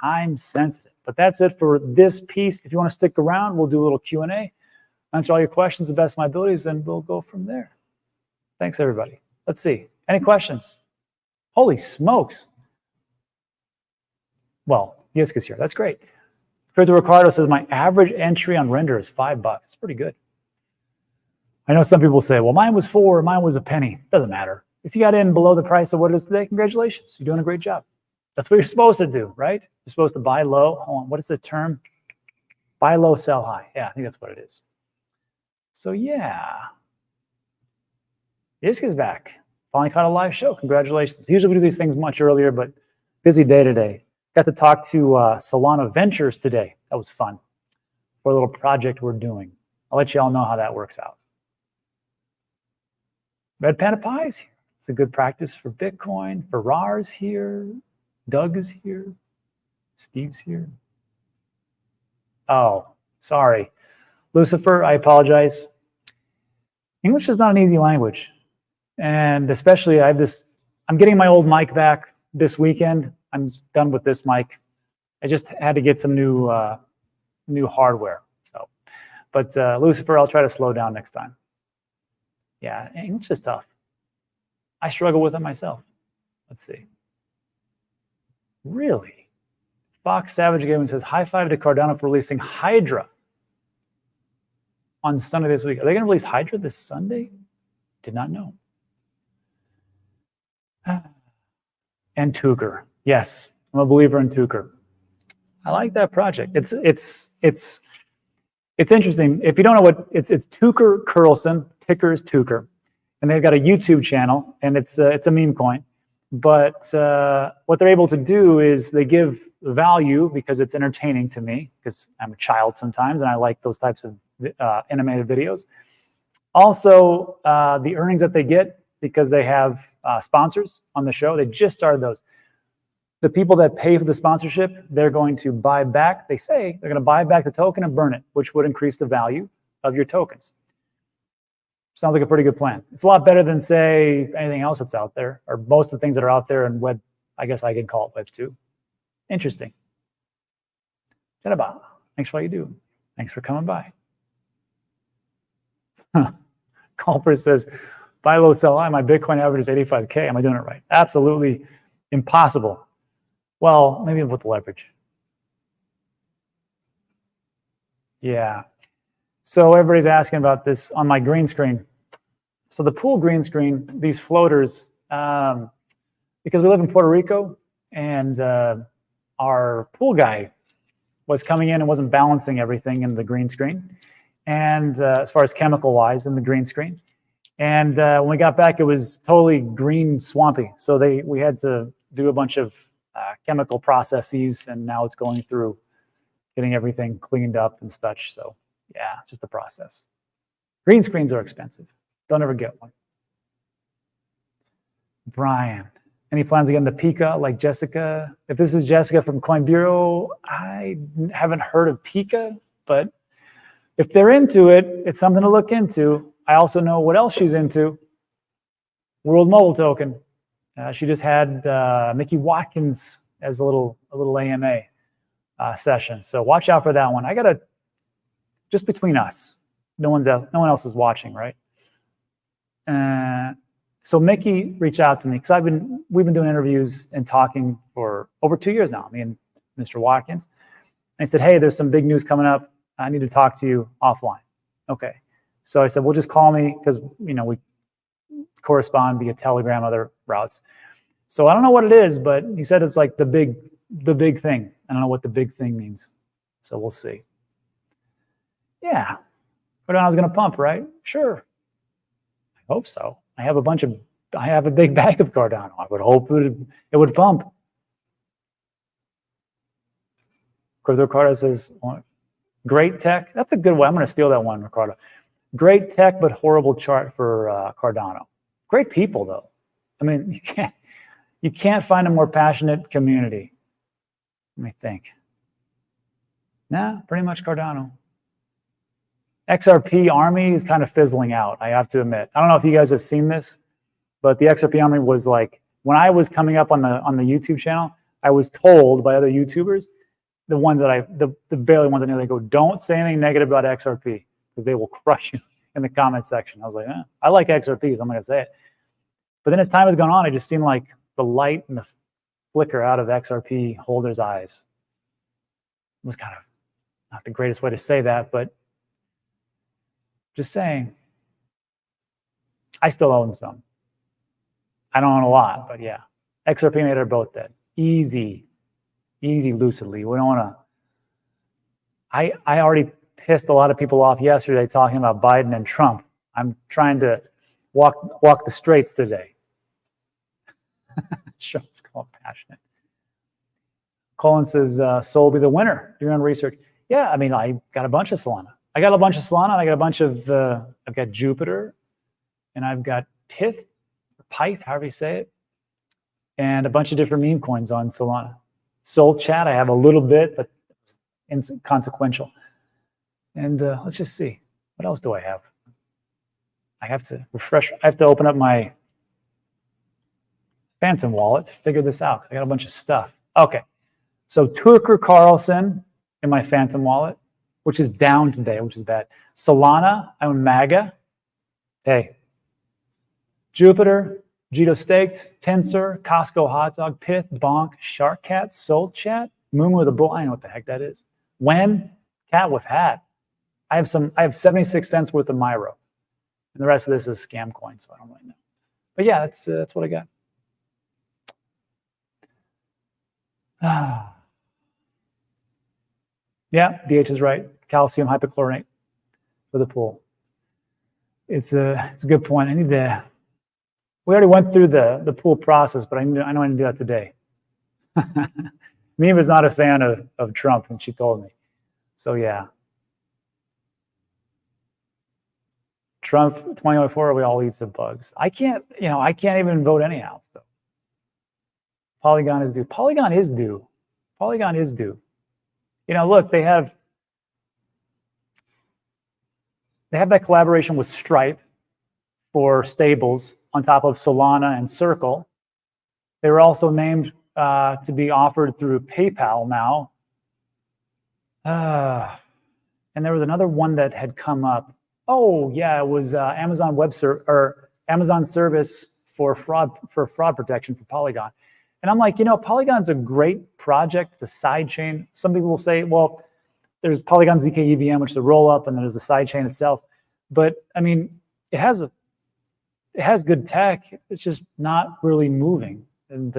time sensitive. But that's it for this piece. If you want to stick around, we'll do a little Q&A, answer all your questions to the best of my abilities, and we'll go from there. Thanks, everybody. Let's see. Any questions? Holy smokes. Well, Yiska's here. That's great. Crypto Ricardo says, my average entry on Render is $5. That's pretty good. I know some people say, well, mine was $4, mine was a penny. Doesn't matter. If you got in below the price of what it is today, congratulations. You're doing a great job. That's what you're supposed to do, right? You're supposed to buy low. Hold on, what is the term? Buy low, sell high. Yeah, I think that's what it is. So yeah. Yiska's back. Finally caught a live show. Congratulations. Usually we do these things much earlier, but busy day today. Got to talk to Solana Ventures today. That was fun for a little project we're doing. I'll let you all know how that works out. Red Panda Pie's here. It's a good practice for Bitcoin. Farrar's here. Doug is here. Steve's here. Oh, sorry. Lucifer, I apologize. English is not an easy language. And especially I'm getting my old mic back this weekend. I'm done with this mic. I just had to get some new hardware. So, but Lucifer, I'll try to slow down next time. Yeah, English is tough. I struggle with it myself. Let's see. Really? Fox Savage Gaming says, high five to Cardano for releasing Hydra on Sunday this week. Are they going to release Hydra this Sunday? Did not know. And Tuker. Yes, I'm a believer in Tuker. I like that project. It's interesting. If you don't know what it's Tuker Carlson, ticker is Tuker, and they've got a YouTube channel, and it's a meme coin. But what they're able to do is they give value because it's entertaining to me, because I'm a child sometimes, and I like those types of animated videos. Also, the earnings that they get because they have sponsors on the show. They just started those. The people that pay for the sponsorship, they're going to buy back, they say, they're going to buy back the token and burn it, which would increase the value of your tokens. Sounds like a pretty good plan. It's a lot better than, say, anything else that's out there, or most of the things that are out there in Web, I guess I can call it Web 2. Interesting. Janaba, thanks for all you do. Thanks for coming by. Culper says, buy low, sell high. My Bitcoin average is 85K. Am I doing it right? Absolutely impossible. Well, maybe with the leverage. Yeah. So everybody's asking about this on my green screen. So the pool green screen, these floaters, because we live in Puerto Rico, and our pool guy was coming in and wasn't balancing everything in the green screen, and as far as chemical-wise in the green screen. And when we got back, it was totally green swampy. So we had to do a bunch of chemical processes, and now it's going through getting everything cleaned up and such. So yeah, just the process. Green screens are expensive. Don't ever get one. Brian, any plans to get into Pika like Jessica? If this is Jessica from Coin Bureau, I haven't heard of Pika, but if they're into it, it's something to look into. I also know what else she's into. World Mobile Token. She just had Mickey Watkins as a little AMA session. So watch out for that one. I gotta, just between us, no one else is watching, right? So Mickey reached out to me because we've been doing interviews and talking for over 2 years now, me and Mr. Watkins. And he said, hey, there's some big news coming up. I need to talk to you offline. Okay. So I said, well, just call me, because we correspond via Telegram, other routes. So I don't know what it is, but he said it's like the big thing. I don't know what the big thing means. So we'll see. Yeah. Cardano's going to pump, right? Sure. I hope so. I have a big bag of Cardano. I would hope it would pump. Crypto Ricardo says, great tech. That's a good one. I'm going to steal that one, Ricardo. Great tech, but horrible chart for Cardano. Great people, though. I mean, you can't find a more passionate community. Let me think. Nah, pretty much Cardano. XRP Army is kind of fizzling out, I have to admit. I don't know if you guys have seen this, but the XRP Army was like, when I was coming up on the YouTube channel, I was told by other YouTubers, the ones that the barely ones I knew, they go, don't say anything negative about XRP because they will crush you in the comment section. I was like, I like XRP, so I'm going to say it. But then as time has gone on, it just seemed like the light and the flicker out of XRP holders' eyes. It was kind of not the greatest way to say that, but just saying. I still own some. I don't own a lot, but yeah. XRP and ADA are both dead. Easy lucidly. We don't want to. I already pissed a lot of people off yesterday talking about Biden and Trump. I'm trying to walk the straights today. Sure, it's called passionate. Colin says, "So will be the winner. Do your own research." Yeah, I mean, I got a bunch of Solana. I got a bunch of. I've got Jupiter, and I've got Pyth, however you say it, and a bunch of different meme coins on Solana. Soul Chat, I have a little bit, but it's inconsequential. And let's just see. What else do I have? I have to refresh. I have to open up my Phantom wallet to figure this out. I got a bunch of stuff. Okay. So Tucker Carlson in my Phantom wallet, which is down today, which is bad. Solana, I own MAGA. Hey. Jupiter, Jito Staked, Tensor, Costco Hot Dog, Pyth, Bonk, Shark Cat, Soul Chat, Moon with a Bull. I know what the heck that is. When? Cat with Hat. I have 76 cents worth of Myro. And the rest of this is scam coin, so I don't really know. But yeah, that's what I got. Yeah, DH is right. Calcium hypochlorite for the pool. It's a good point. I need to. We already went through the pool process, but I know I need to do that today. Meme is not a fan of Trump, and she told me. So yeah. Trump 2024, we all eat some bugs. I can't even vote anyhow. So Polygon is due. Polygon is due. Polygon is due. You know, look, they have that collaboration with Stripe for stables on top of Solana and Circle. They were also named to be offered through PayPal now. And there was another one that had come up. Oh yeah, it was Amazon Amazon service for fraud protection for Polygon. And I'm like, you know, Polygon's a great project. It's a side chain. Some people will say, well, there's Polygon ZK EVM, which is a roll up, and then there's the side chain itself. But I mean, it has good tech. It's just not really moving. And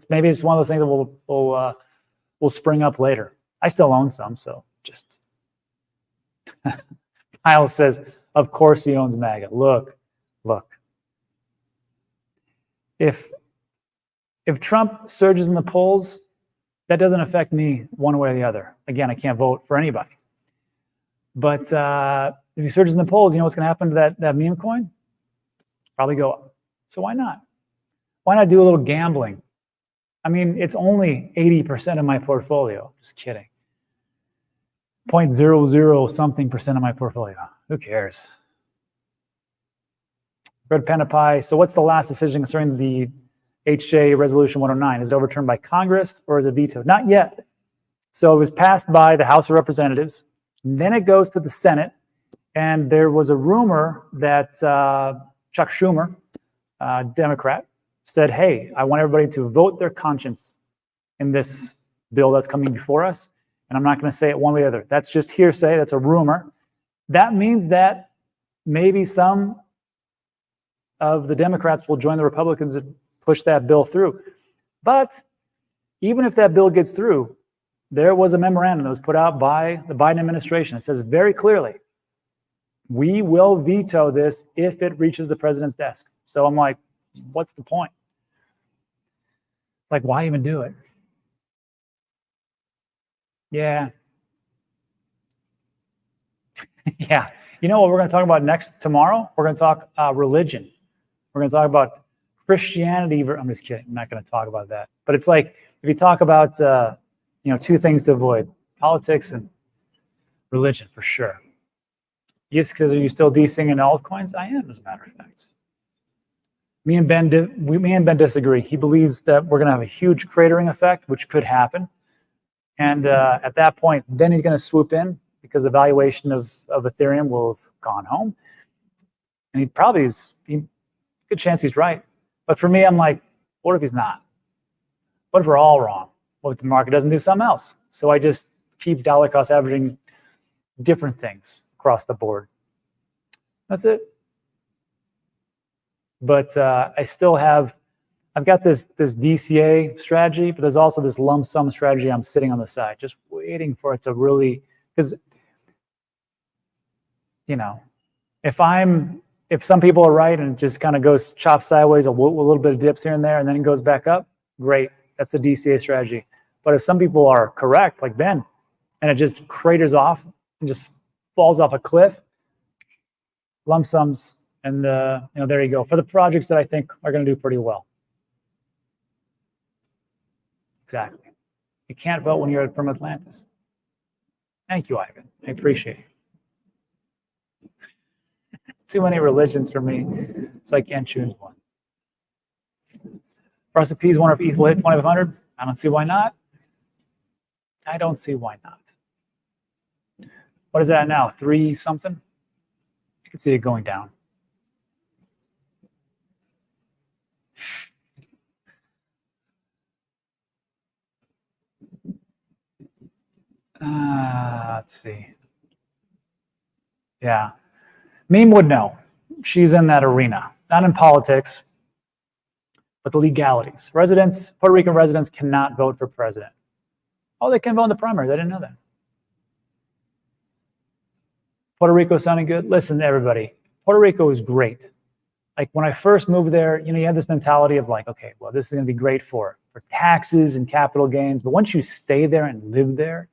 maybe it's one of those things that will spring up later. I still own some, so just. Kyle says, of course he owns MAGA. Look. If Trump surges in the polls, that doesn't affect me one way or the other. Again, I can't vote for anybody. But if he surges in the polls, you know what's going to happen to that meme coin? Probably go up. So why not? Why not do a little gambling? I mean, it's only 80% of my portfolio. Just kidding. 0.00 something percent of my portfolio. Who cares? Red Panda Pie. So what's the last decision concerning the HJ Resolution 109? Is it overturned by Congress or is it vetoed? Not yet. So it was passed by the House of Representatives. Then it goes to the Senate. And there was a rumor that Chuck Schumer, Democrat, said, hey, I want everybody to vote their conscience in this bill that's coming before us. And I'm not going to say it one way or the other. That's just hearsay. That's a rumor. That means that maybe some of the Democrats will join the Republicans and push that bill through. But even if that bill gets through, there was a memorandum that was put out by the Biden administration. It says very clearly, we will veto this if it reaches the president's desk. So I'm like, what's the point? Like, why even do it? Yeah. Yeah. You know what we're going to talk about tomorrow? We're going to talk religion. We're going to talk about Christianity. I'm just kidding. I'm not going to talk about that. But it's like, if you talk about, two things to avoid, politics and religion, for sure. Yes, because are you still DCing in altcoins? I am, as a matter of fact. Me and Ben disagree. He believes that we're going to have a huge cratering effect, which could happen. And at that point, then he's going to swoop in because the valuation of Ethereum will have gone home. And he probably is, good chance he's right. But for me, I'm like, what if he's not? What if we're all wrong? What if the market doesn't do something else? So I just keep dollar cost averaging different things across the board. That's it. But I still have, I've got this DCA strategy, but there's also this lump sum strategy I'm sitting on the side, just waiting for it to really, because, you know, if some people are right and it just kind of goes chop sideways, a little bit of dips here and there, and then it goes back up, great. That's the DCA strategy. But if some people are correct, like Ben, and it just craters off and just falls off a cliff, lump sums, and you know, there you go. For the projects that I think are going to do pretty well. Exactly. You can't vote when you're from Atlantis. Thank you, Ivan. I appreciate it. Too many religions for me, so I can't choose one. For S&P's wonder if ETH will hit 2,500. I don't see why not. I don't see why not. What is that now? 3 something? I can see it going down. Let's see. Yeah. Meme would know. She's in that arena. Not in politics, but the legalities. Puerto Rican residents cannot vote for president. Oh, they can vote in the primaries. I didn't know that. Puerto Rico sounding good? Listen, everybody. Puerto Rico is great. Like when I first moved there, you know, you have this mentality of like, okay, well, this is going to be great for taxes and capital gains. But once you stay there and live there,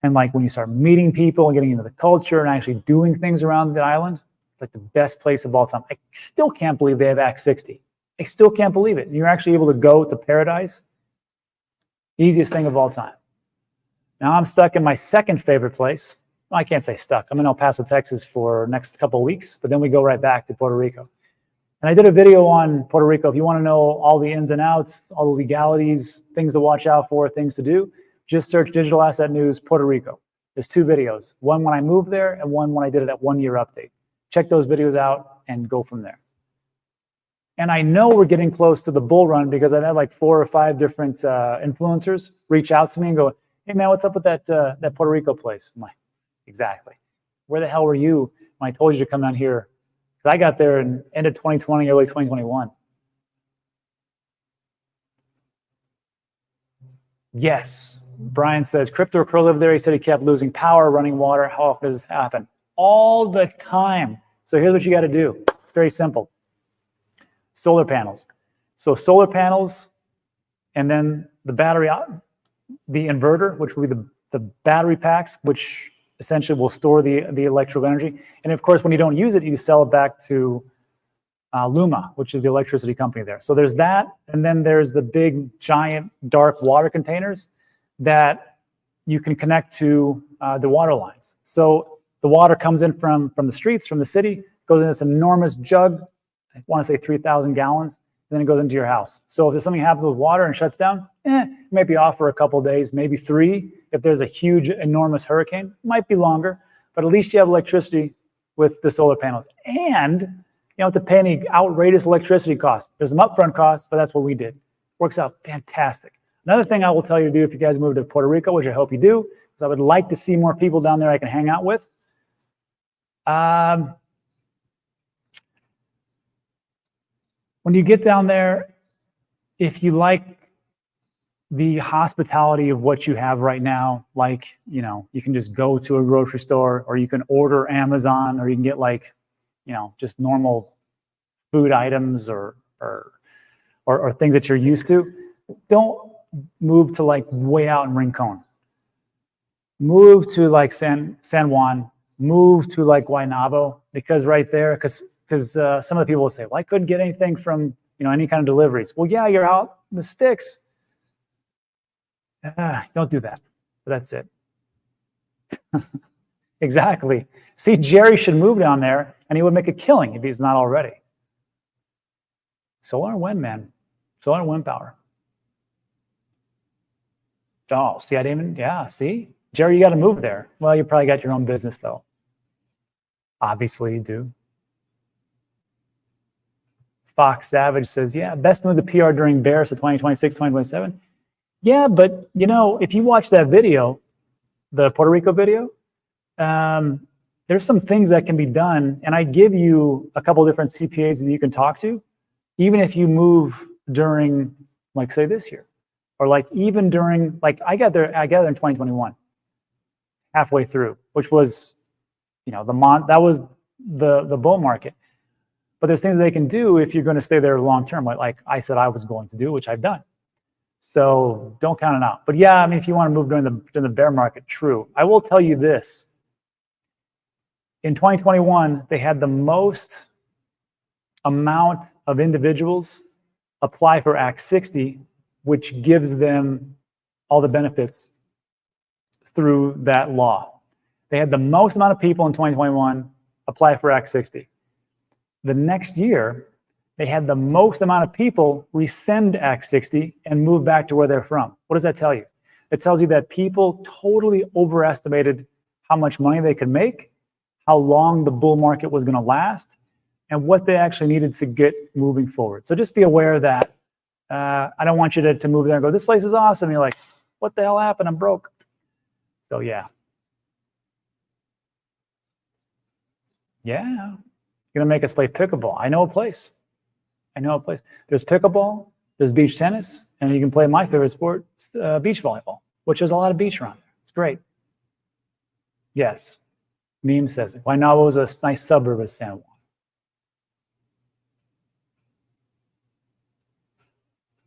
and like when you start meeting people and getting into the culture and actually doing things around the island, it's like the best place of all time. I still can't believe they have Act 60. I still can't believe it. And you're actually able to go to paradise. Easiest thing of all time. Now I'm stuck in my second favorite place. Well, I can't say stuck. I'm in El Paso, Texas for next couple of weeks, but then we go right back to Puerto Rico. And I did a video on Puerto Rico. If you want to know all the ins and outs, all the legalities, things to watch out for, things to do, just search Digital Asset News Puerto Rico. There's 2 videos, one when I moved there and one when I did it at 1-year update. Check those videos out and go from there. And I know we're getting close to the bull run because I've had like 4 or 5 different influencers reach out to me and go, hey man, what's up with that Puerto Rico place? I'm like, exactly. Where the hell were you when I told you to come down here? Because I got there in end of 2020, early 2021. Yes. Brian says, Crypto Crow lived there. He said he kept losing power, running water. How often does this happen? All the time. So here's what you got to do. It's very simple. Solar panels. So solar panels, and then the battery, the inverter, which will be the battery packs, which essentially will store the electrical energy. And of course, when you don't use it, you sell it back to Luma, which is the electricity company there. So there's that, and then there's the big, giant, dark water containers that you can connect to the water lines. So the water comes in from the streets, from the city, goes in this enormous jug, I want to say 3,000 gallons, and then it goes into your house. So if there's something happens with water and shuts down, it might be off for a couple of days, maybe 3. If there's a huge, enormous hurricane, it might be longer, but at least you have electricity with the solar panels. And you don't have to pay any outrageous electricity costs. There's some upfront costs, but that's what we did. Works out fantastic. Another thing I will tell you to do if you guys move to Puerto Rico, which I hope you do, because I would like to see more people down there I can hang out with. When you get down there, if you like the hospitality of what you have right now, like, you know, you can just go to a grocery store, or you can order Amazon, or you can get like, you know, just normal food items or things that you're used to. Don't move to like way out in Rincon. Move to like San Juan. Move to like Guaynabo, because right there, because some of the people will say, well, I couldn't get anything from, you know, any kind of deliveries. Well, yeah, you're out in the sticks. Don't do that. But that's it. Exactly. See, Jerry should move down there, and he would make a killing if he's not already. Solar and wind, man. Solar and wind power. Oh, see, I didn't even, yeah, see? Jerry, you got to move there. Well, you probably got your own business, though. Obviously, you do. Fox Savage says, yeah, best to move the PR during bears for 2026, 2027. Yeah, but, you know, if you watch that video, the Puerto Rico video, there's some things that can be done, and I give you a couple different CPAs that you can talk to, even if you move during, like, say, this year, or like even during, like, I got there in 2021, halfway through, which was, you know, that was the bull market. But there's things that they can do if you're going to stay there long term, like I said I was going to do, which I've done. So don't count it out. But yeah, I mean, if you want to move during the bear market, true. I will tell you this. In 2021, they had the most amount of individuals apply for Act 60, which gives them all the benefits through that law. They had the most amount of people in 2021 apply for Act 60. The next year, they had the most amount of people rescind Act 60 and move back to where they're from. What does that tell you? It tells you that people totally overestimated how much money they could make, how long the bull market was going to last, and what they actually needed to get moving forward. So just be aware of that. I don't want you to move there and go, this place is awesome. You're like, what the hell happened? I'm broke. So yeah. Yeah. You're going to make us play pickleball. I know a place. There's pickleball, there's beach tennis, and you can play my favorite sport, beach volleyball, which there's a lot of beach around there. It's great. Yes. Meme says it. Guaynabo is a nice suburb of San Juan.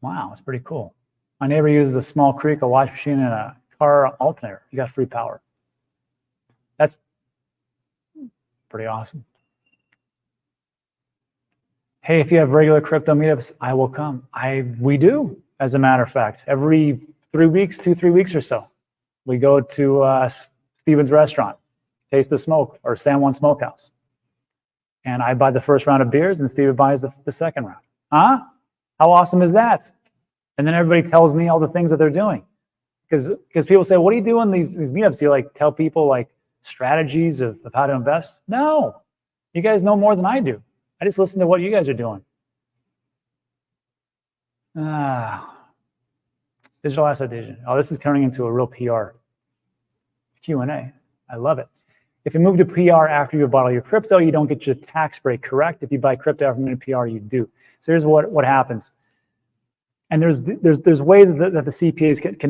Wow, it's pretty cool. My neighbor uses a small creek, a wash machine, and a car alternator. You got free power. That's pretty awesome. Hey, if you have regular crypto meetups, I will come. We do, as a matter of fact. Every 3 weeks, 2-3 weeks or so, we go to Steven's restaurant, Taste the Smoke, or San Juan Smokehouse. And I buy the first round of beers, and Steven buys the second round. Huh? How awesome is that? And then everybody tells me all the things that they're doing. Because people say, what do you do in these meetups? Do you like tell people like strategies of how to invest? No. You guys know more than I do. I just listen to what you guys are doing. Digital asset division. Oh, this is turning into a real PR Q&A. I love it. If you move to PR after you bought all your crypto, you don't get your tax break, correct? If you buy crypto after a PR, you do. So here's what happens. And there's ways that the CPAs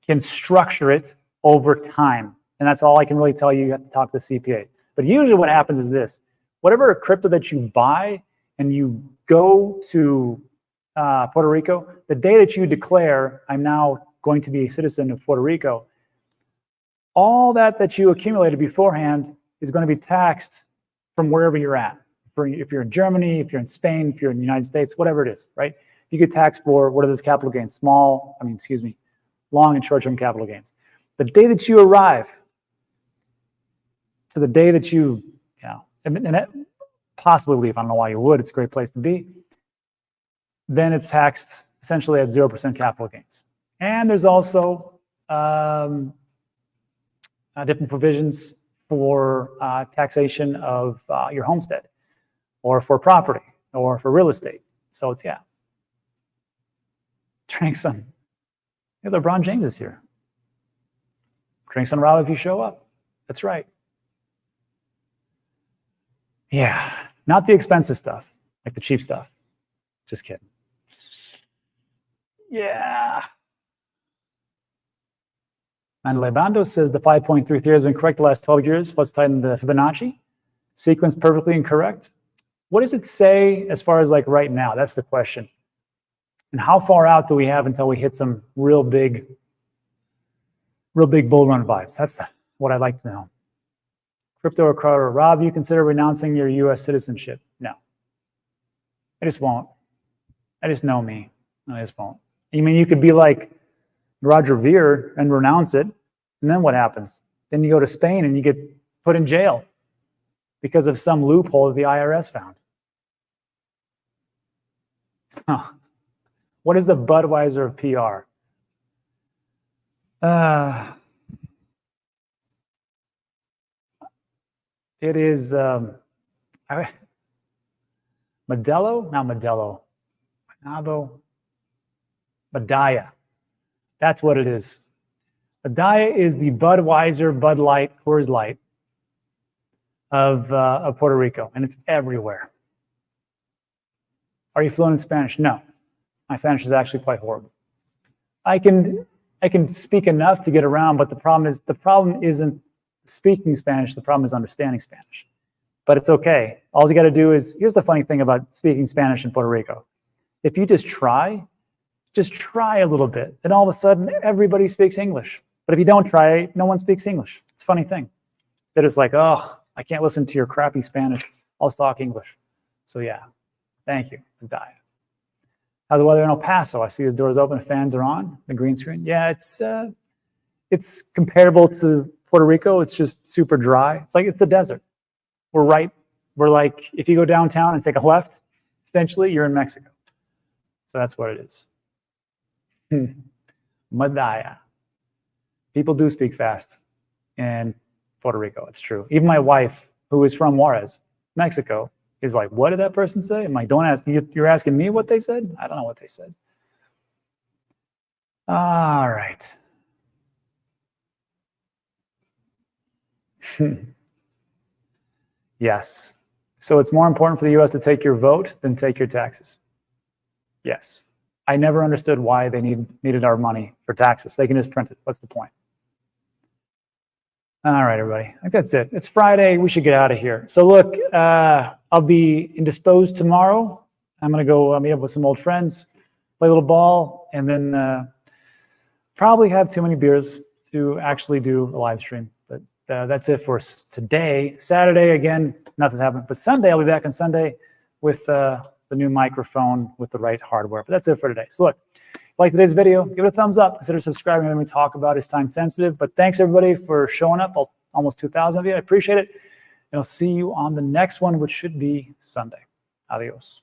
can structure it over time. And that's all I can really tell you. You have to talk to the CPA. But usually what happens is this. Whatever crypto that you buy and you go to Puerto Rico, the day that you declare, I'm now going to be a citizen of Puerto Rico, all that you accumulated beforehand is going to be taxed from wherever you're at. If you're in Germany, if you're in Spain, if you're in the United States, whatever it is, right? You get taxed for what are those capital gains? Long and short-term capital gains. The day that you arrive to the day that you and possibly leave, I don't know why you would, it's a great place to be, then it's taxed essentially at 0% capital gains. And there's also different provisions for taxation of your homestead, or for property, or for real estate. So it's, yeah. Drink some. Yeah, LeBron James is here. Drink some, Rob, if you show up. That's right. Yeah, not the expensive stuff, like the cheap stuff. Just kidding. Yeah. And Lebando says the 5.33 has been correct the last 12 years. What's tied in the Fibonacci? Sequence perfectly incorrect. What does it say as far as like right now? That's the question. And how far out do we have until we hit some real big bull run vibes? That's what I'd like to know. Crypto or Carter, Rob, you consider renouncing your U.S. citizenship? No. I just won't. I just know me. I just won't. I mean, you could be like Roger Ver and renounce it, and then what happens? Then you go to Spain and you get put in jail because of some loophole that the IRS found. What is the Budweiser of PR? It is Modelo? Not Modelo. Nabo. Medalla. That's what it is. Medalla is the Budweiser, Bud Light, Coors Light of Puerto Rico, and it's everywhere. Are you fluent in Spanish? No. My Spanish is actually quite horrible. I can speak enough to get around, but the problem isn't speaking Spanish, the problem is understanding Spanish. But it's okay. All you got to do is, here's the funny thing about speaking Spanish in Puerto Rico. If you just try a little bit, then all of a sudden everybody speaks English. But if you don't try, no one speaks English. It's a funny thing. They're just like, oh, I can't listen to your crappy Spanish. I'll talk English. So yeah, thank you. Medalla. How's the weather in El Paso? I see the doors open, fans are on, the green screen. Yeah, it's comparable to Puerto Rico. It's just super dry. It's like it's the desert. We're like, if you go downtown and take a left, essentially you're in Mexico. So that's what it is. Medalla. People do speak fast in Puerto Rico. It's true. Even my wife, who is from Juarez, Mexico, is like, what did that person say? I'm like, don't ask me. You're asking me what they said? I don't know what they said. All right. Yes. So it's more important for the US to take your vote than take your taxes. Yes. I never understood why they needed our money for taxes. They can just print it. What's the point? All right, everybody. I think that's it. It's Friday. We should get out of here. So look, I'll be indisposed tomorrow. I'm going to go meet up with some old friends, play a little ball, and then probably have too many beers to actually do a live stream. But that's it for today. Saturday, again, nothing's happening. But Sunday, I'll be back on Sunday with the new microphone with the right hardware. But that's it for today. So look, if you like today's video, give it a thumbs up. Consider subscribing. When we talk about it's time sensitive. But thanks everybody for showing up. Almost 2,000 of you. I appreciate it. And I'll see you on the next one, which should be Sunday. Adios.